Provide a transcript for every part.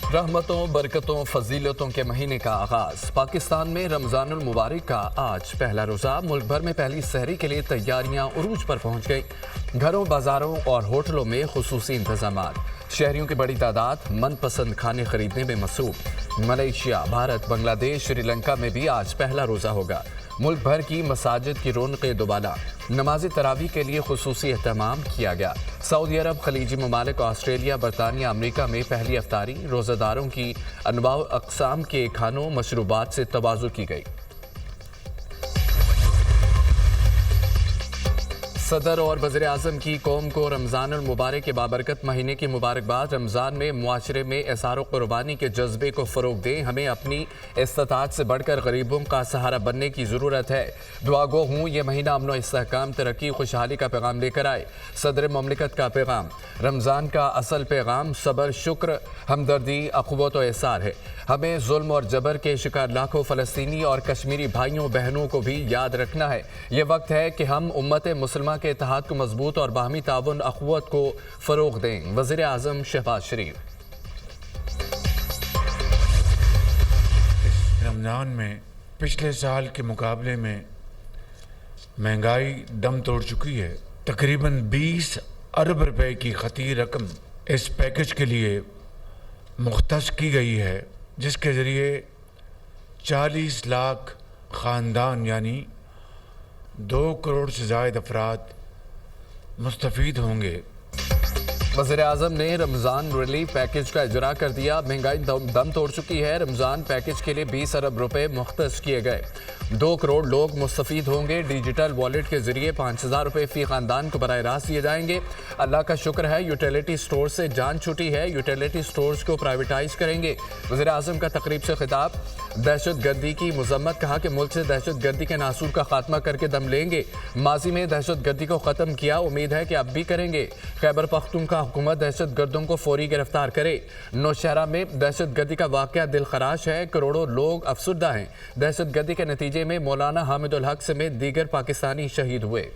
रहमतों, बरकतों, फजीलतों के महीने का आगाज। पाकिस्तान में रमजानुल मुबारक का आज पहला रोज़ा। मुल्क भर में पहली सहरी के लिए तैयारियां उरूज पर पहुंच गई। घरों, बाजारों और होटलों में खुसूसी इंतजामात। शहरियों की बड़ी तादाद मनपसंद खाने खरीदने में मसरूफ। मलेशिया, भारत, बांग्लादेश, श्रीलंका में भी आज पहला रोज़ा होगा। मुल्क भर की मसाजिद की रौनकें दोबारा। नमाज तरावी के लिए खुसूसी एहतमाम किया गया। सऊदी अरब, खलीजी ममालिक, ऑस्ट्रेलिया, बरतानिया, अमरीका में पहली अफ्तारी। रोज़ादारों की अनवाउ अक़साम के खानों, मशरूबात से तवाज़ु की गई। सदर और वज़ीर आज़म की कौम को रमज़ानुल मुबारक के बाबरकत महीने की मुबारकबाद। रमज़ान में मुआशरे में एसार कुर्बानी के जज्बे को फ़रोग़ दें। हमें अपनी इस्ताअत से बढ़कर गरीबों का सहारा बनने की ज़रूरत है। दुआ गो हूँ ये महीना अमन व इस्तेहकाम, तरक्की, खुशहाली का पैगाम लेकर आए। सदर ममलिकत का पैगाम। रमज़ान का असल पैगाम सब्र, शुक्र, हमदर्दी, अख़ुवत व एसार है। हमें जुल्म और जबर के शिकार लाखों फ़लस्तीनी और कश्मीरी भाइयों बहनों को भी याद रखना है। ये वक्त है कि हम उम्मत मुसलमान के इत्तेहाद को मजबूत और बाहमी ताउन, अख़ुवत को फ़रोग़ दें। वज़ीर आज़म शहबाज शरीफ। इस रमज़ान में पिछले साल के मुकाबले में महंगाई दम तोड़ चुकी है। तकरीबन 20 अरब रुपए की खती रकम इस पैकेज के लिए मुख्तस की गई है, जिसके ज़रिए 40 लाख ख़ानदान यानी 2 करोड़ से ज़ायद अफराद मुस्तफ़ीद होंगे। वज़ीर आज़म ने रमज़ान रिलीफ पैकेज का इजरा कर दिया। महंगाई दम तोड़ चुकी है। रमज़ान पैकेज के लिए 20 अरब रुपए मुख्तस किए गए। 2 करोड़ लोग मुस्तफ़ीद होंगे। डिजिटल वॉलेट के जरिए 5000 रुपये फ़ी ख़ानदान को बराह रास्त दिए जाएंगे। अल्लाह का शुक्र है यूटिलिटी स्टोर से जान छूटी है। यूटिलिटी स्टोर्स को प्राइवेटाइज करेंगे। वज़ीर आज़म का तकरीब से खिताब। दहशत गर्दी की मजम्मत। कहा कि मुल्क से दहशत गर्दी के नासूर का खात्मा करके दम लेंगे। माजी में दहशत गर्दी को ख़त्म किया, उम्मीद है कि अब भी करेंगे। खैबर पख्तूनख्वा हुकूमत दहशत गर्दों को फौरी गिरफ्तार करे। नौशहरा में दहशत गर्दी का वाक़या दिल खराश है। करोड़ों लोग अफसुर्दा हैं। दहशत गर्दी के नतीजे में मौलाना हामिदुल हक समेत दीगर पाकिस्तानी शहीद हुए।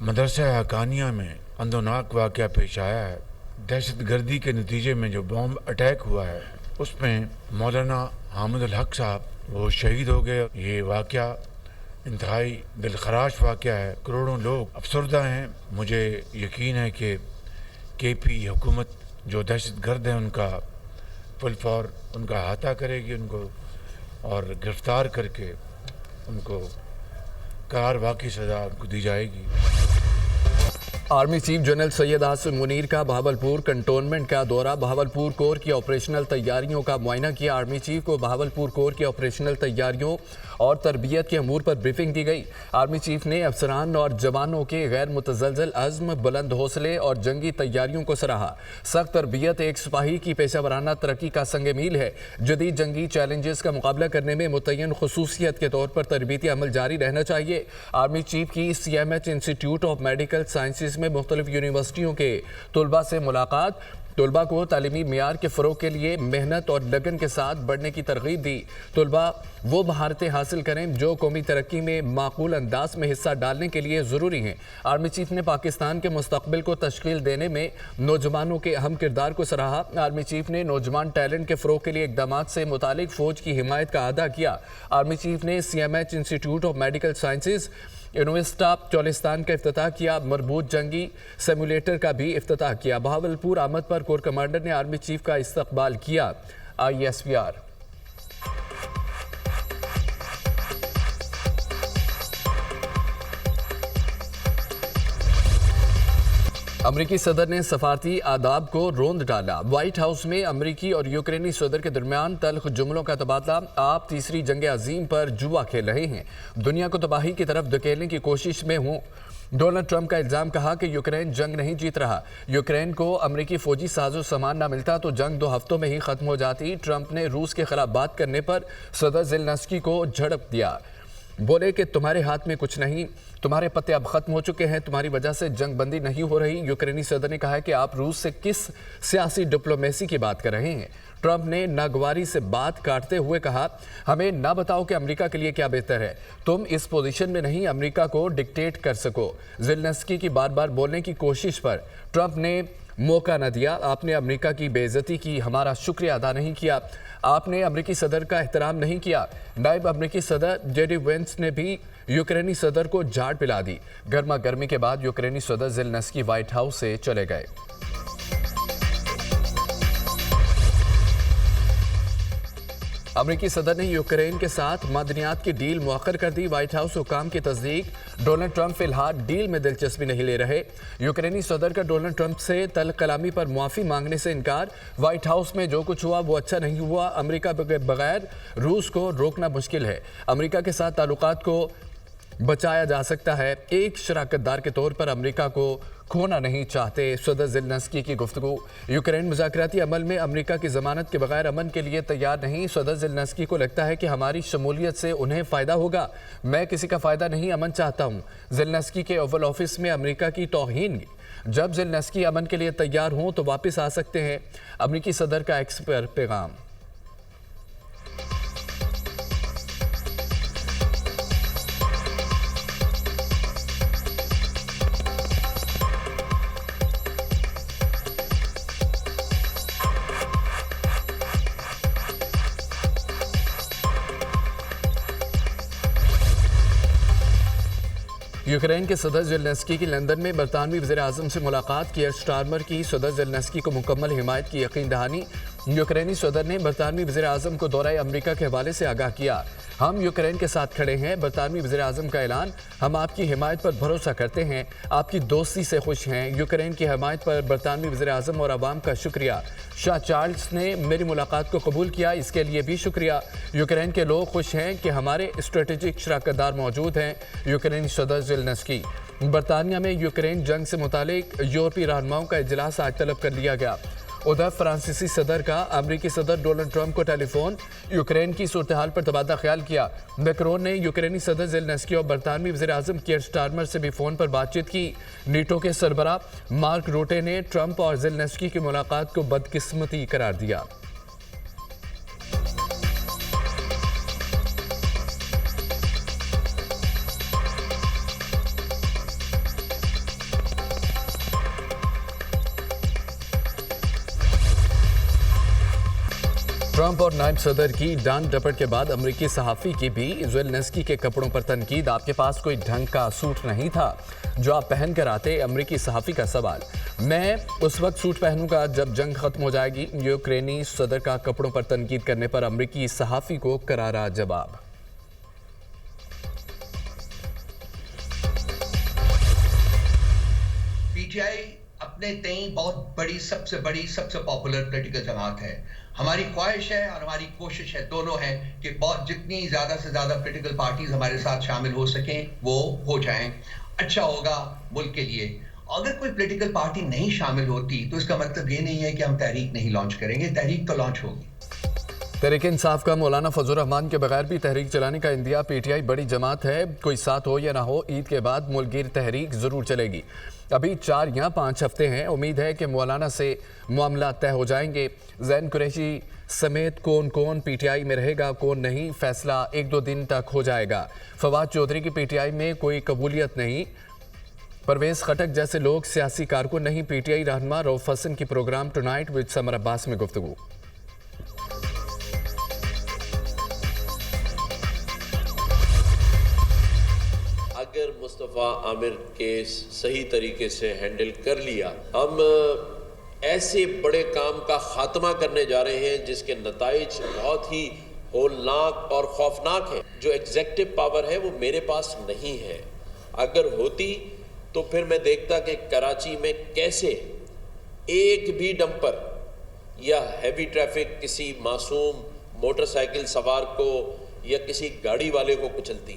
मदरसा हकानिया में अंदोनाक वाक़या पेश आया है। दहशत गर्दी के नतीजे में जो बॉम्ब अटैक हुआ है उसमें मौलाना हामिदुल हक साहब वो शहीद हो गए। ये वाक़या इंतहाई दिलखराश वाक़या है। करोड़ों लोग अफसरदा हैं। मुझे यकीन है कि KP हुकूमत जो दहशत गर्द है उनका फुल फौर उनका अहाता करेगी उनको और गिरफ़्तार करके उनको करार वाक़ई सज़ा उनको दी जाएगी। Army chief general Syed Asim Munir का बहावलपुर कंटोनमेंट का दौरा। बहावलपुर कोर की ऑपरेशनल तैयारियों का मुआयना किया। आर्मी चीफ को बहावलपुर कोर की ऑपरेशनल तैयारियों और तरबियत के अमूर पर ब्रीफिंग दी गई। आर्मी चीफ ने अफसरान और जवानों के गैर मुतज़लज़ल अज़्म, बुलंद हौसले और जंगी तैयारियों को सराहा। सख्त तरबियत एक सिपाही की पेशा वराना तरक्की का संग मील है। जदीद जंगी चैलेंजेस का मुकाबला करने में मुतय्यन खुसूसियत के तौर पर तरबियती अमल जारी रहना चाहिए। आर्मी चीफ की CMH institute of medical sciences में मुख्तलिफ यूनिवर्सिटियों के तलबा से मुलाकात। तलबा को तालीमी मियार के फ़रोग़ के लिए मेहनत और लगन के साथ बढ़ने की तरगीब दी। तलबा वो महारतें हासिल करें जो कौमी तरक्की में माकूल अंदाज में हिस्सा डालने के लिए ज़रूरी हैं। आर्मी चीफ ने पाकिस्तान के मुस्तक़बिल को तश्कील देने में नौजवानों के अहम किरदार को सराहा। आर्मी चीफ ने नौजवान टैलेंट के फ़रोग़ के लिए इक़दामात से मुतालिक फ़ौज की हिमायत का अदा किया। आर्मी चीफ ने CMH institute of medical sciences university Cholistan का इफ्तिताह किया। मरबूत जंगी सिमुलेटर का भी इफ्तिताह किया। बहावलपुर आमद पर कोर कमांडर ने आर्मी चीफ का इस्तकबाल किया। ISVR। अमरीकी सदर ने सफारती आदाब को रोंद डाला। व्हाइट हाउस में अमरीकी और यूक्रेनी सदर के दरमियान तल्ख जुमलों का तबादला। आप तीसरी जंग अजीम पर जुआ खेल रहे हैं, दुनिया को तबाही की तरफ धकेलने की कोशिश में हूँ। डोनाल्ड ट्रंप का इल्ज़ाम। कहा कि यूक्रेन जंग नहीं जीत रहा। यूक्रेन को अमरीकी फौजी साजो सामान ना मिलता तो जंग 2 हफ्तों में ही खत्म हो जाती। ट्रंप ने रूस के खिलाफ बात करने पर सदर ज़ेलेंस्की को झड़प दिया। बोले कि तुम्हारे हाथ में कुछ नहीं, तुम्हारे पत्ते अब खत्म हो चुके हैं, तुम्हारी वजह से जंग बंदी नहीं हो रही। यूक्रेनी सदर ने कहा है कि आप रूस से किस सियासी डिप्लोमेसी की बात कर रहे हैं। ट्रंप ने नागवारी से बात काटते हुए कहा, हमें ना बताओ कि अमेरिका के लिए क्या बेहतर है, तुम इस पोजीशन में नहीं अमेरिका को डिक्टेट कर सको। ज़ेलेंस्की की बार बार बोलने की कोशिश पर ट्रंप ने मौका न दिया। आपने अमेरिका की बेइज्जती की, हमारा शुक्रिया अदा नहीं किया, आपने अमेरिकी सदर का एहतराम नहीं किया। नायब अमेरिकी सदर जेडी वेंस ने भी यूक्रेनी सदर को झाड़ पिला दी। गर्मा गर्मी के बाद यूक्रेनी सदर ज़ेलेंस्की व्हाइट हाउस से चले गए। अमेरिकी सदर ने यूक्रेन के साथ मादनियात की डील मुअख्खर कर दी। व्हाइट हाउस हुकाम की तस्दीक, डोनाल्ड ट्रंप फिलहाल डील में दिलचस्पी नहीं ले रहे। यूक्रेनी सदर का डोनाल्ड ट्रंप से तल कलामी पर मुआफ़ी मांगने से इनकार। व्हाइट हाउस में जो कुछ हुआ वो अच्छा नहीं हुआ। अमेरिका के बगैर रूस को रोकना मुश्किल है। अमेरिका के साथ ताल्लुकात को बचाया जा सकता है। एक शराकतदार के तौर पर अमेरिका को खोना नहीं चाहते। सदर ज़ेलेंस्की की गुफ्तगू। यूक्रेन मुज़ाकराती अमल में अमेरिका की ज़मानत के बगैर अमन के लिए तैयार नहीं। सदर ज़ेलेंस्की को लगता है कि हमारी शमूलियत से उन्हें फ़ायदा होगा। मैं किसी का फ़ायदा नहीं, अमन चाहता हूँ। ज़ेलेंस्की के ओवल ऑफिस में अमेरिका की तौहीन। जब ज़ेलेंस्की अमन के लिए तैयार हों तो वापस आ सकते हैं। अमेरिकी सदर का एक्स पर पैगाम। यूक्रेन के सदर ज़ेलेंस्की की लंदन में बरतानवी वज़ीर-ए-आज़म से मुलाकात। कियर स्टारमर की सदर ज़ेलेंस्की को मुकम्मल हिमायत की यकीन दहानी। यूक्रेनी सदर ने बरतानवी वज़ीर-ए-आज़म को दौरा अमेरिका के हवाले से आगाह किया। हम यूक्रेन के साथ खड़े हैं। बरतानवी वज़ीर-ए-आज़म का ऐलान, हम आपकी हिमायत पर भरोसा करते हैं, आपकी दोस्ती से खुश हैं। यूक्रेन की हिमायत पर बरतानवी वज़ीर-ए-आज़म और आवाम का शुक्रिया। शाह चार्ल्स ने मेरी मुलाकात को कबूल किया, इसके लिए भी शुक्रिया। यूक्रेन के लोग खुश हैं कि हमारे स्ट्रेटेजिक शराकतदार मौजूद हैं। यूक्रेनी सदर ज़ेलेंस्की। बरतानिया में यूक्रेन जंग से मुतालिक यूरोपीय रहनुमाओं का इजलास आज तलब कर लिया गया। उधर फ्रांसीसी सदर का अमेरिकी सदर डोनाल्ड ट्रंप को टेलीफोन। यूक्रेन की सूरत हाल पर तबादला ख्याल किया। मैक्रोन ने यूक्रेनी सदर ज़ेलेंस्की और बरतानवी वज़ीर-ए-आज़म कियर स्टारमर से भी फ़ोन पर बातचीत की। नीटो के सरबरा मार्क रूटे ने ट्रंप और ज़ेलेंस्की की मुलाकात को बदकिस्मती करार दिया। ट्रंप और नायब सदर की डांट डपट के बाद अमेरिकी सहाफ़ी की भी ज़ेलेंस्की के कपड़ों पर तनकीद। आपके पास कोई ढंग का सूट नहीं था जो आप पहन कर आते। अमेरिकी सहाफ़ी का सवाल, मैं उस वक्त सूट पहनूंगा जब जंग खत्म हो जाएगी। यूक्रेनी सदर का कपड़ों पर तनकीद करने पर अमेरिकी सहाफ़ी को करारा जवाब। पीटीआई अपने तई बहुत बड़ी, सबसे पॉपुलर पॉलिटिकल जमात है। हमारी ख्वाहिश है और हमारी कोशिश है, दोनों है कि बहुत जितनी ज़्यादा से ज़्यादा पॉलिटिकल पार्टीज हमारे साथ शामिल हो सकें वो हो जाएं। अच्छा होगा मुल्क के लिए। अगर कोई पॉलिटिकल पार्टी नहीं शामिल होती तो इसका मतलब ये नहीं है कि हम तहरीक नहीं लॉन्च करेंगे। तहरीक तो लॉन्च होगी। तहरीक इंसाफ का मौलाना फजल रहमान के बगैर भी तहरीक चलाने का इंदिया। पीटीआई बड़ी जमात है, कोई साथ हो या ना हो, ईद के बाद मुल्कगीर तहरीक ज़रूर चलेगी। अभी 4 या 5 हफ्ते हैं। उम्मीद है कि मौलाना से मामला तय हो जाएंगे। ज़ैन कुरैशी समेत कौन कौन पीटीआई में रहेगा, कौन नहीं, फैसला 1-2 दिन तक हो जाएगा। फवाद चौधरी की पीटीआई में कोई कबूलियत नहीं। परवेज़ खटक जैसे लोग सियासी कारकुन नहीं। पीटीआई रहनुमा रऊफ हसन की program tonight with Samar Abbas में गुफ्तगू। अगर मुस्तफ़ा आमिर केस सही तरीके से हैंडल कर लिया, हम ऐसे बड़े काम का खात्मा करने जा रहे हैं जिसके नताइज बहुत ही होलनाक और खौफनाक हैं। जो एग्जेक्टिव पावर है वो मेरे पास नहीं है। अगर होती तो फिर मैं देखता कि कराची में कैसे एक भी डंपर या हैवी ट्रैफिक किसी मासूम मोटरसाइकिल सवार को या किसी गाड़ी वाले को कुचलती।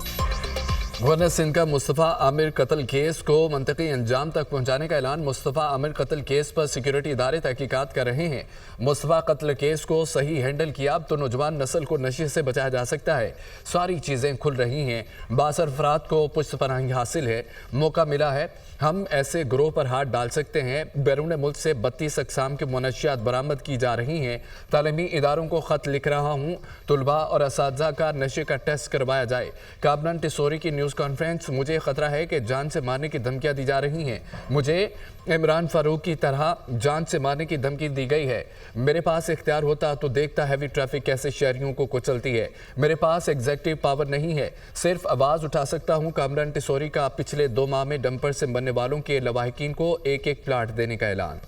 गवर्नर सिंध का मुस्तफ़ा आमिर कत्ल केस को मंतकी अंजाम तक पहुंचाने का ऐलान। मुस्तफ़ा आमिर कत्ल केस पर सिक्योरिटी इदारे तहकीकात कर रहे हैं। मुस्तफ़ा कत्ल केस को सही हैंडल किया अब तो नौजवान नस्ल को नशे से बचाया जा सकता है। सारी चीज़ें खुल रही हैं। बासर अफराद को पुष्टपनाही हासिल है, मौका मिला है। हम ऐसे ग्रोह पर हाथ डाल सकते हैं। बैरून मुल्क से 32 अक़साम की मुनशियात बरामद की जा रही हैं। तालीमी इदारों को ख़त लिख रहा हूँ, तुलबा और असातिज़ा का नशे का टेस्ट करवाया जाए। काबनन टिसोरी की न्यूज़ कॉन्फ्रेंस। मुझे ख़तरा है कि जान से मारने की धमकियाँ दी जा रही हैं। मुझे इमरान फारूक की तरह जान से मारने की धमकी दी गई है। मेरे पास इख्तियार होता तो देखता हैवी ट्रैफिक कैसे शहरियों को कुचलती है। मेरे पास एग्जेक्टिव पावर नहीं है, सिर्फ आवाज़ उठा सकता हूँ। कामरान टिसोरी का पिछले 2 माह में डंपर से मरने वालों के लवाहिकीन को एक-एक प्लाट देने का ऐलान।